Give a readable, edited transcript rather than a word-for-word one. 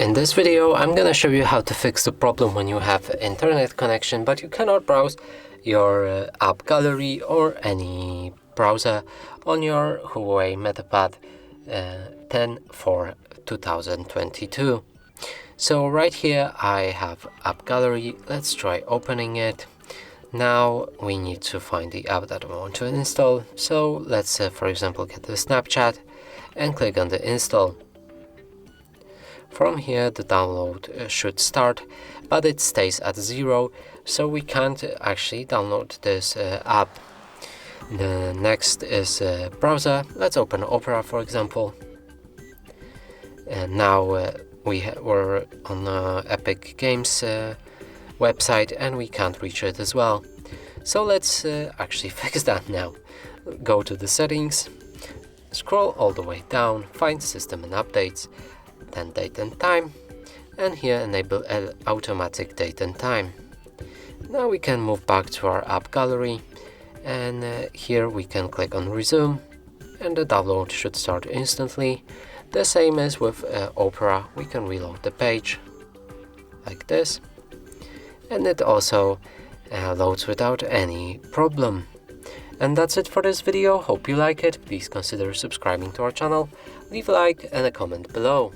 In this video, I'm gonna show you how to fix the problem when you have internet connection but you cannot browse your app gallery or any browser on your Huawei MatePad 10.4 2022. So right here I have app gallery. Let's try opening it. Now we need to find the app that we want to install. So let's for example get the Snapchat and click on the install. From here the download should start, but it stays at 0, so we can't actually download this app. The next is browser. Let's open Opera for example. And now we're on Epic Games website and we can't reach it as well. So let's actually fix that now. Go to the settings, scroll all the way down, find system and updates, then date and time, and here enable automatic date and time. Now we can move back to our app gallery, and here we can click on resume and the download should start instantly. The same as with Opera, we can reload the page like this, and it also loads without any problem. And that's it for this video. Hope you like it. Please consider subscribing to our channel, leave a like and a comment below.